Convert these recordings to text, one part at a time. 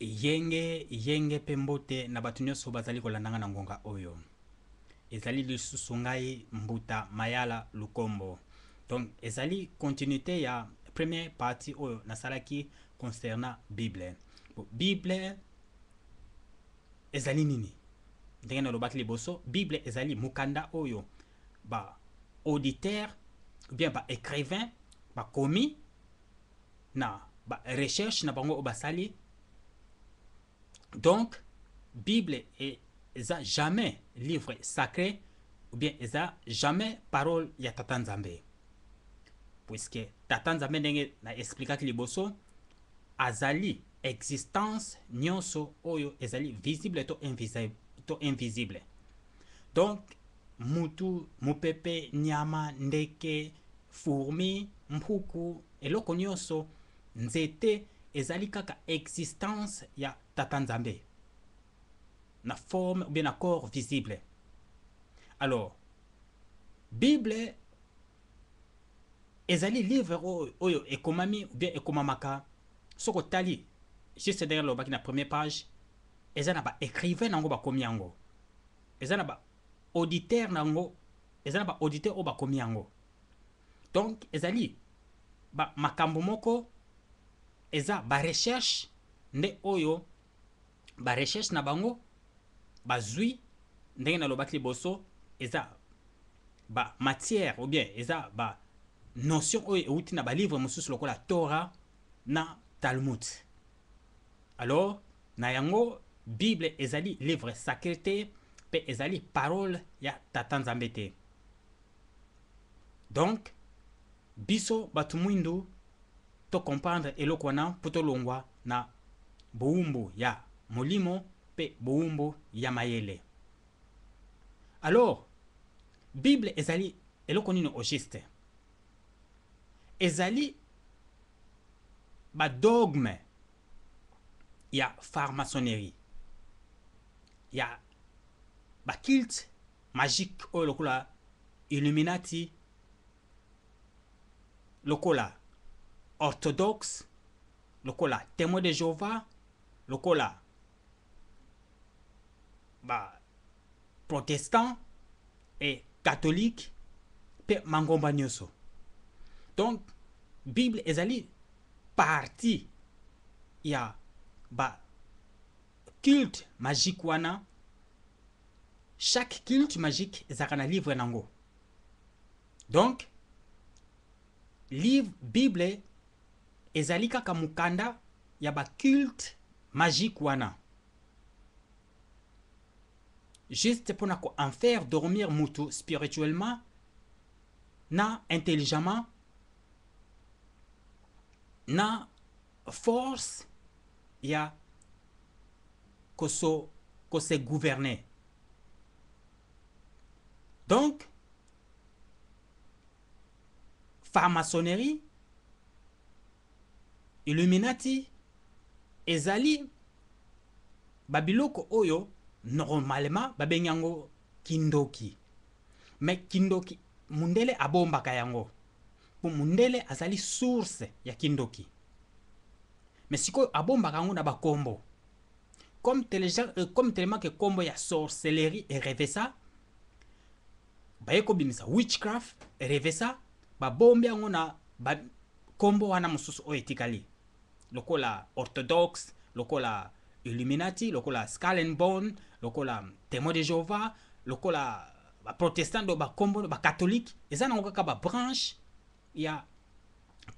yenge pembote na batu nyonso bazali kolandanga na ngonga oyo. Ezali lisusu ngai Mbuta Mayala Lukombo. Donc ezali continuité ya première partie oyo nasalaki concernant Bible. Bible ezali nini? Ndenge nalobaki liboso, Bible ezali mukanda oyo ba auditeur ou bien ba écrivain ba komi na ba recherche na bango basali. Donc Bible eza jamais livre sacré ou bien eza jamais parole ya Tata Nzambe, puisque Tata Nzambe ndenge na explikaki liboso azali existence nyonso oyo ezali visible to invisible. Donc mutu, mupepe, nyama, ndeke, fourmi, mpuku, eloko nyonso, nzete ezali kaka existence ya Tata Nzambe na forme ou bien na corps visible. Alors Bible ezali livre oyo ekomami ou bien ekomamaka soko tali juste derrière le baki na première page, eza na ba écrivain nango bakomi yango, eza na ba auditeur nango, eza na ba auditeur o bakomi yango. Donc ezali ba makambo moko, eza ba recherche nde oyo ba recherche na bango bazui ndenge na lobaki liboso, eza ba matière ou bien eza ba notion oyo euti na ba livre mosusu lokola Torah na Talmud. Alors na yango Bible ezali livre sacré te, pe ezali parole ya Tata Nzambe te. Donc biso batu mwindu to comprendre eloko wana poto longwa na boumbu ya molimo pe boumbu ya mayele. Alors Bible ezali eloko nini au juste? Ezali ba dogme ya franc-maçonnerie, ya ba culte magique oyo lokola Illuminati, lokola orthodoxe, lokola témoin de Jéhovah, lokola ba protestant et catholique pe mangomba nyonso. Donc Bible ezali partie ya ba culte magique wana. Chaque culte magique ezaka na livre nango. Donc livre Bible ezali kaka mukanda ya ba culte magique wana, juste pour en faire dormir mutu spirituellement na intelligemment na force ya ko se gouverner. Donc franc-maçonnerie, Illuminati ezali babiloko oyo normalement babenyango kindoki. Mais kindoki mundele abombaka yango. Pour mundele azali source ya kindoki. Mais siko abombaka yango na bakombo. Comme tellement que kombo ya sorcellerie et revesa, bayeko binisa witchcraft et revesa, ba bombe yango na ba kombo wana mususu o etikali. Lokola orthodoxe, lokola Illuminati, lokola Skull and Bone, lokola témoin de Jéhovah, lokola ba protestant do ba kombo ba catholique, eza nango kaka ba branche ya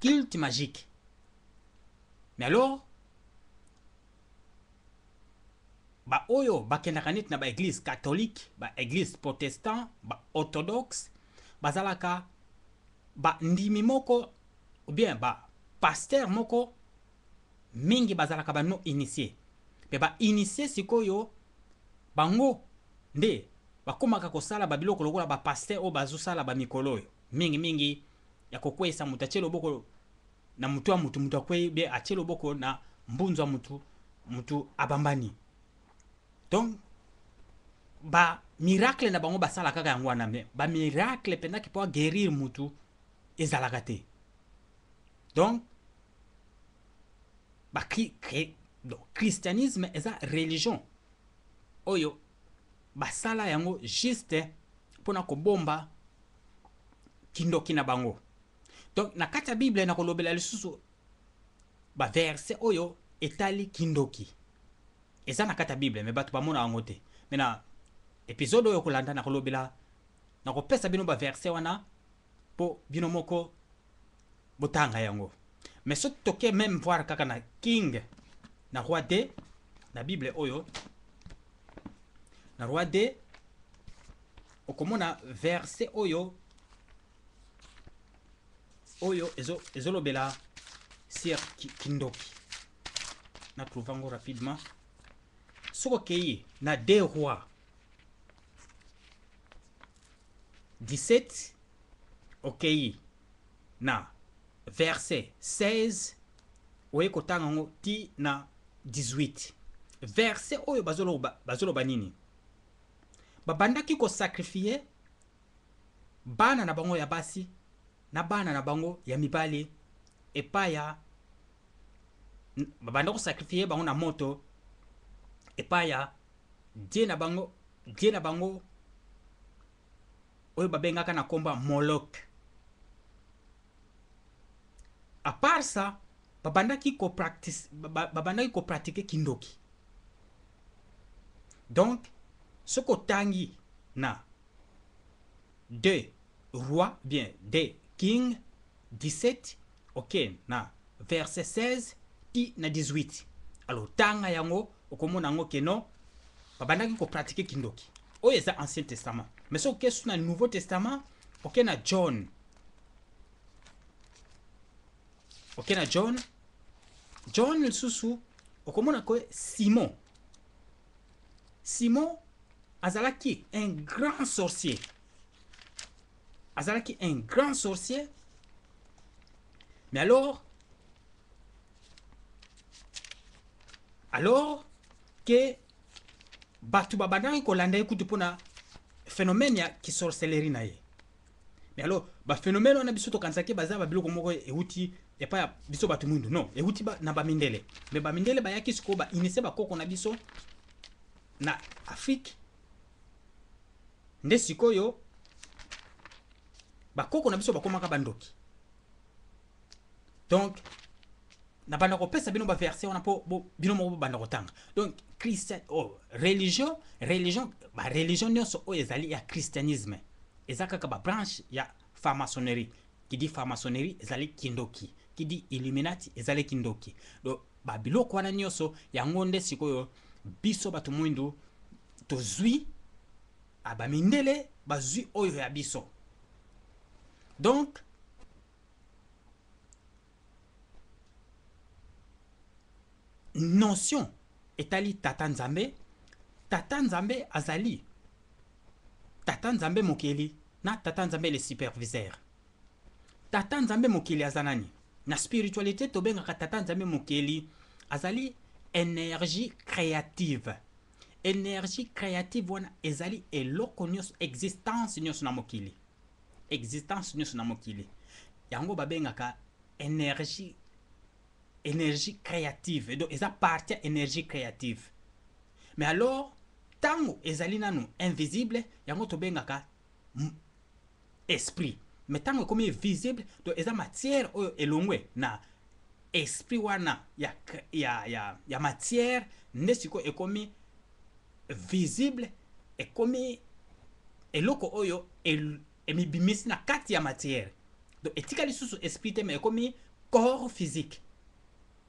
culte magique. Mais alors ba oyo bakendaka neti na ba église catholique, ba église protestant, ba orthodoxe, bazalaka ba ndimi moko ou bien ba pasteur moko mingi bazalaka ba no initié. Pe ba initié sikoyo bango nde bakomaka kosala ba biloko lokola ba pasteur o bazosala ba mikolo oyo mingi ya kokwesa mutu atie loboko na mutu wa mutu akwe be atie loboko na mbunzu wa mutu abambani. Donc ba miracle na bango basala kaka yango wana, me ba miracle penda ki po guérir mutu ezalaka te. Donc ba donc christianisme eza religion oyo basala yango juste mpona kobomba kindoki na bango. Donc na kati ya bible na kolobela lisusu baverse oyo etali kindoki eza na kati ya bible me bato bamona yango te. Me na episode oyo kolanda na kolobela na kopesa bino baverse wana po bino moko botanga yango. Mais soki toke même voir kaka na king na roi D na bible oyo na roi D okomona verse oyo ezolobela sur kindoki. Na trouvango rapidement soko kei na 2 rois 17 okei na verset 16 oye kotanga ngo ti na 18 verset oyo bazoloba nini babandaki kosakrifie bana na bango ya basi na bana na bango ya mibali epai ya babanda kosakrifie bango na moto epai ya die na bango oyo babengaka na komba Molok. À part ça, babandaki kopratike kindoki. Donc, ce kotangi na 2 rois, bien 2 king 17, ok, na verset 16 ti na 18. Alors, tanga yango okomona yango keno babandaki kopratike kindoki. Oyo eza Ancien Testament. Mais ce que est dans le Nouveau Testament, ok na John. Ok na John. John le susu, okomona ko Simon. Simon azalaki un grand sorcier. Azalaki un grand sorcier. Mais alors que batu babandaki kolanda ekutu pona phénomène ya kisorcellerie na ye. Mais alors ba phénomène wana biso tokansaki baza ba biloko moko euti epa ya biso batu mundu non euti ba na bamindele. Mais bamindele bayaki siko ba initié bakoko na biso na Afrique nde sikoyo bakoko na biso bakomaka bandoki. Donc na banda kopesa bino ba verset wana po bino moko banda kotanga. Donc Christian religion ba religion nyonso oyo ezali ya christianisme eza kaka ba branche ya franc-maçonnerie. Qui dit franc-maçonnerie ezali kindoki, qui dit illuminati ezali kindoki. Donc ba biloko wana nyonso yango nde sikoyo biso batu mwindu tozwi abamindele bazwi oyo ya biso. Donc notion etali tata nzambe azali tata nzambe mokeli na tata nzambe le superviseur. Tata nzambe mokeli azanani na spiritualité tobengaka tata nzambe mokeli azali énergie créative. Énergie créative wana ezali eloko nyonso existence nyonso na mokili. Existence nyonso na mokili yango babengaka énergie créative. Et donc, ils appartiennent à énergie créative. Mais alors, tango ezali nanu invisible, yango tobengaka esprit. Mais tango comme visible, donc eza matière oyo elongwe na esprit wana ya matière nesiko ekomi visible ekomi eloko oyo emibimisi na kati ya matière. Donc etikali susu esprit te mais ekomi corps physique.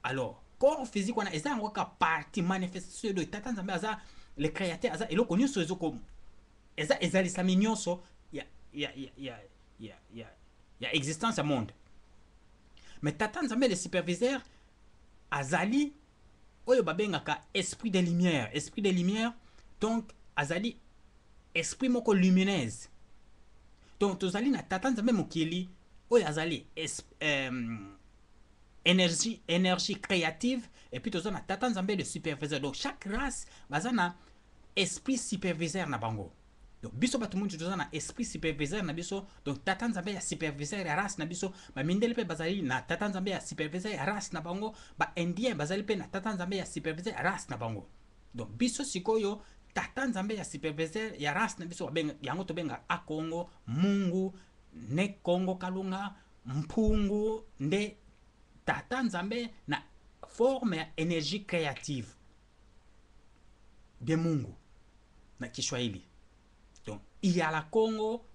Alors, corps physique, on a eza ngo ka partie manifestation de tata nzambe aza le créateur aza eloko nyonso ezoko eza ezalisami nyonso ya existence ya monde. Mais tata nzambe le superviseur azali oyo babengaka esprit de lumière. Esprit de lumière, donc azali esprit moko lumineuse. Donc tozali na tata nzambe mokili oyo azali énergie créative et puis tozana tata nzambe le superviseur. Donc chaque race bazana esprit superviseur na bango. donc biso bato mutu toza na esprit superviseur na biso, donc tata nzambe ya superviseur ya race na biso, bamindele mpe bazali na tata nzambe ya superviseur ya race na bango, baindien bazali mpe na tata nzambe ya superviseur ya race na bango. Donc biso sikoyo tata nzambe ya superviseur ya race na biso yango tobenga akongo mungu ne kongo kalunga mpungu nde tata nzambe na forme ya energie créative de mungu na Kiswahili. Donc iyala Congo,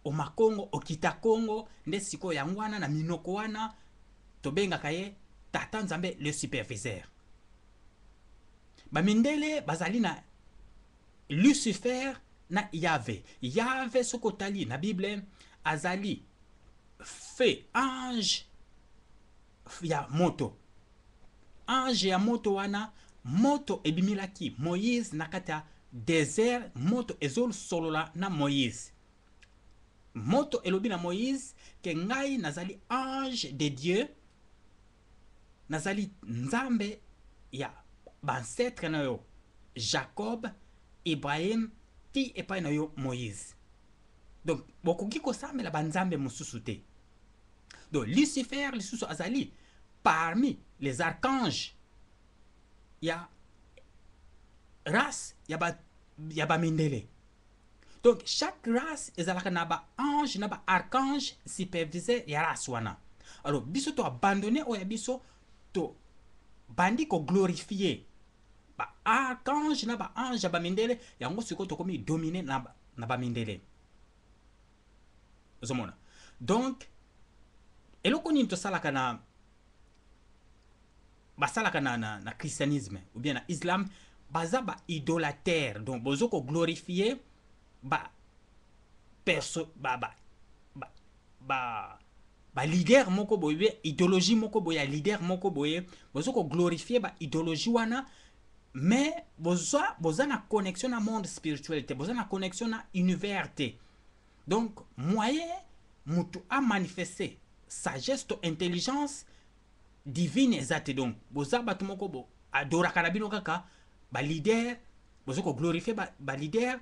oma Congo, okita Congo, nde siko yango wana na minoko wana tobengaka ye tata nzambe le superviseur. Bamindele bazali na Lucifer na Yahvé. Yahvé soko tali na Bible azali fe ange ya moto. Ange ya moto wana, moto ebimilaki Moïse nakata désert, moto ezol solola na Moïse. Moto elobi na Moïse ke ngai nazali ange de Dieu, nazali nzambe ya bancetre na yo Jacob, Ibrahim, ti epai na yo Moïse. Donc bokoki kosambela banzambe mosusu te. Donc Lucifer lisusu azali parmi les archanges ya race ya ba mindele. Donc chaque race ezalaka na ba ange na ba archange superviseur ya race wana. Alors biso to abandonner oya biso to bandi ko glorifier ba archange na ba ange ba mindele yango siko to komi dominer na ba mindele. Ozomona. Donc eloko nini to salaka na basalaka na christianisme ou bien na islam, baza ba idolâtre, donc bozo ko glorifier ba perso ba leader moko boye, idéologie moko boye, leader moko boye, bozo ko glorifier ba idéologie wana, mais boza na connexion na monde spiritualité, boza na connexion na univers te. Donc moyen mutu a manifester sagesse to intelligence divine ezate. Donc boza batu moko bo adoraka na bino kaka ba leader, bozo ko glorifier ba leader,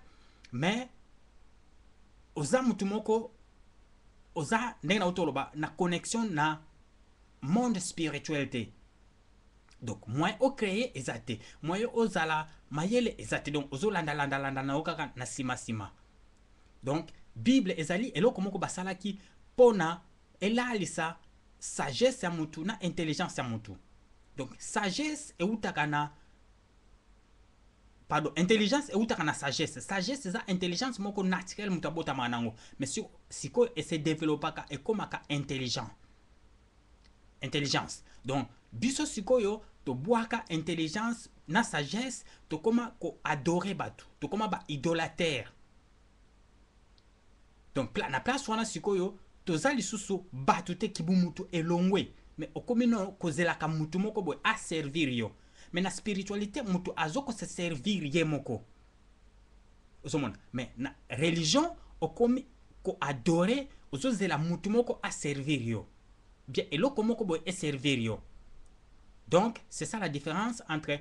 mais oza mutu moko oza ndenge na otoloba na connexion na monde spiritualité. Donc moyen o créer ezate, moyen ozala mayele ezate, donc ozo landa na okaka na sima. Donc Bible ezali eloko moko basalaki pona elalisa sagesse ya mutu na intelligence ya mutu. Donc sagesse eutaka na pardon, intelligence eutaka na sagesse. Sagesse eza intelligence moko naturelle mutu abota manango, mais siko ese développaka ekomaka intelligent. Intelligence. Donc biso sikoyo to boaka intelligence na sagesse to koma ko adorer batu, to koma ba idolâtre. Donc na place wana sikoyo toza lisusu batu te kibu mutu elongwe, mais okomi no kozelaka mutu moko boy a servir yo. Mais na spiritualité mutu azoko se servir ye moko. Ozomona, mais na religion okomi ko adorer ozozela mutu moko a servir yo. Bien eloko moko boy e servir yo. Donc c'est ça la différence entre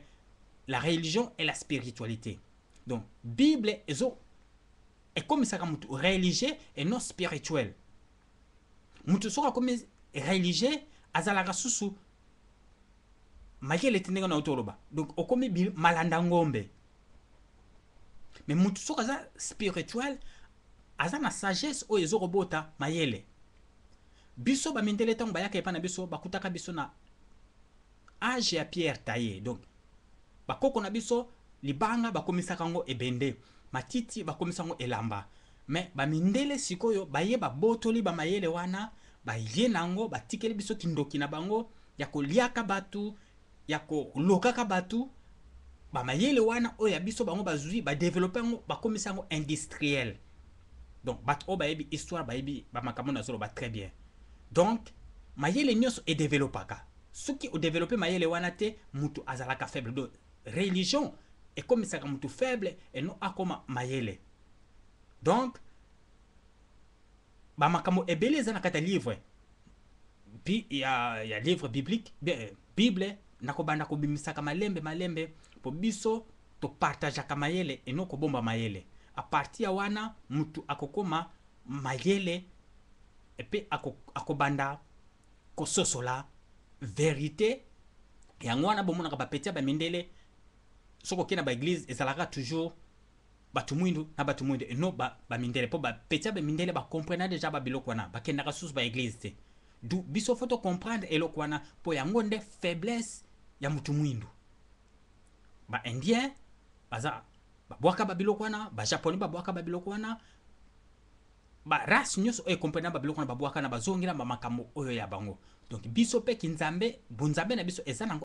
la religion et la spiritualité. Donc Bible ezo et comme ça comme religieux et non spirituel. Mutu soka comme religieux azalaka susu mayele tinenga na otoloba. Donc okomi malanda ngombe. Mais mutu soka za spirituel azana sagesse o ezo robota mayele. Biso ba mindele tang bayaka epa na biso bakutaka biso na âge ya pierre taillé. Donc bakoko na biso libanga bakomisaka ngo ebende. Matiti bakomisa ngo elamba. Mais bamindele sikoyo baye babotoli ba mayele wana, baye nango batikeli biso kindoki na bango ya koliaka batu, ya kolokaka batu, ba mayele wana oya biso bango bazui ba développer ngo bakomisa ngo industriel. Donc bat o bayebi histoire bayebi ba makambo na zolo ba très bien. Donc mayele nyoso e développaka. Soki o développer mayele wana te mutu azalaka faible. Donc religion et comme ça comme tout faible et non akoma mayele. Donc ba makamo ebele za nakata livre. Puis il y a livre biblique, Bible nakobanda ko bimisaka malembe po biso to partage ka mayele et non ko bomba mayele. a partir ya wana mutu akokoma mayele epe akobanda kososola vérité yango wana bomonaka bapeti ya bamindele soko okende na baeglise ezalaka toujours batu mwindu na batu mwindu eno bamindele mpo bapeti ya bamindele bakomprena deja babiloko wana bakendaka susu baeglise te du biso fo tocomprendre eloko wana mpo yango nde faiblesse ya mutu mwindu. Baindien baza babwaka babiloko wana, bajaponais babwaka babiloko wana, barace nyonso oyo ekomprena babiloko wana babwaka na bazongela bamakambo oyo ya bango. Donc biso mpe kinzambe bunzambe na biso eza nango